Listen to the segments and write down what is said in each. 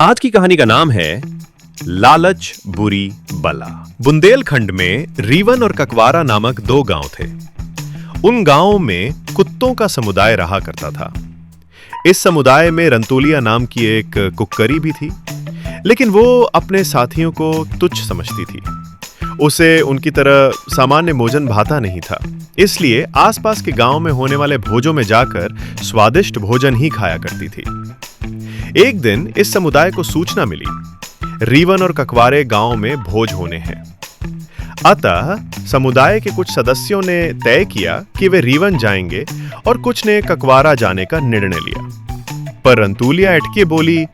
आज की कहानी का नाम है लालच बुरी बला। बुंदेलखंड में रीवन और ककवारा नामक दो गांव थे। उन गांवों में कुत्तों का समुदाय रहा करता था। इस समुदाय में रंतोलिया नाम की एक कुक्करी भी थी, लेकिन वो अपने साथियों को तुच्छ समझती थी। उसे उनकी तरह सामान्य भोजन भाता नहीं था, इसलिए आसपास के गांव में होने वाले भोजों में जाकर स्वादिष्ट भोजन ही खाया करती थी। एक दिन इस समुदाय को सूचना मिली, रीवन और ककवारे गांव में भोज होने हैं। अतः समुदाय के कुछ सदस्यों ने तय किया कि वे रीवन जाएंगे और कुछ ने ककवारा जाने का निर्णय लिया। पर रंतुलिया अटके बोली,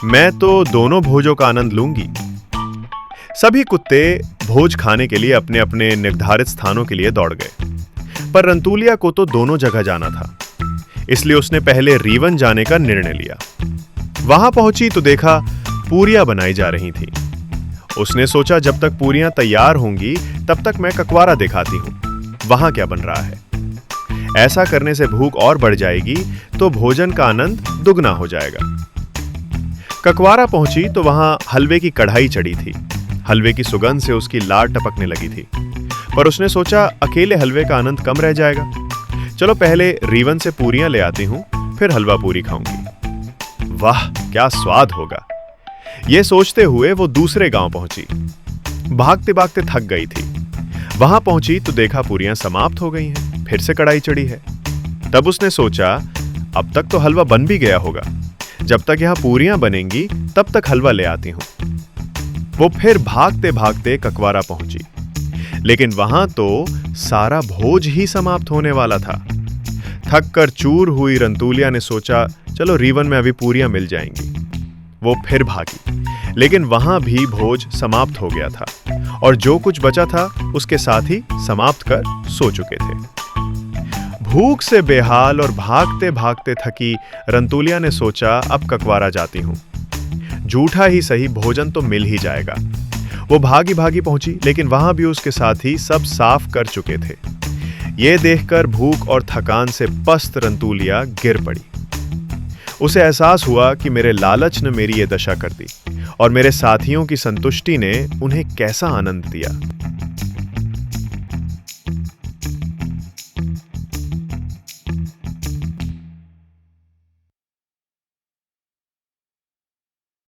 मैं तो दोनों भोजों का आनंद लूंगी। सभी कुत्ते भोज खाने के लिए अपने अपने निर्धारित स्थानों के लिए दौड़ गए, पर रंतुलिया को तो दोनों जगह जाना था, इसलिए उसने पहले रीवन जाने का निर्णय लिया। वहां पहुंची तो देखा पूरियां बनाई जा रही थीं। उसने सोचा जब तक पूरियां तैयार होंगी तब तक मैं ककवारा दिखाती हूं, वहां क्या बन रहा है। ऐसा करने से भूख और बढ़ जाएगी तो भोजन का आनंद दुगना हो जाएगा। ककवारा पहुंची तो वहां हलवे की कढ़ाई चढ़ी थी। हलवे की सुगंध से उसकी लार टपकने लगी थी, पर उसने सोचा अकेले हलवे का आनंद कम रह जाएगा। चलो पहले रीवन से पूरियां ले आती हूं, फिर हलवा पूरी खाऊंगी। वाह क्या स्वाद होगा। यह सोचते हुए वो दूसरे गांव पहुंची। भागते भागते थक गई थी। वहां पहुंची तो देखा पूरियां समाप्त हो गई हैं, फिर से कढ़ाई चढ़ी है। तब उसने सोचा अब तक तो हलवा बन भी गया होगा, जब तक यहां पूरियां बनेंगी तब तक हलवा ले आती हूं। वो फिर भागते भागते ककवारा पहुंची, लेकिन वहां तो सारा भोज ही समाप्त होने वाला था। थक कर चूर हुई रंतुलिया ने सोचा चलो रीवन में अभी पूरियां मिल जाएंगी। वो फिर भागी, लेकिन वहां भी भोज समाप्त हो गया था और जो कुछ बचा था उसके साथ ही समाप्त कर सो चुके थे। भूख से बेहाल और भागते भागते थकी रंतुलिया ने सोचा अब ककवारा जाती हूं, झूठा ही सही भोजन तो मिल ही जाएगा। वो भागी भागी पहुंची, लेकिन वहां भी उसके साथी सब साफ कर चुके थे। ये देखकर भूख और थकान से पस्त रंतुलिया गिर पड़ी। उसे एहसास हुआ कि मेरे लालच ने मेरी ये दशा कर दी और मेरे साथियों की संतुष्टि ने उन्हें कैसा आनंद दिया।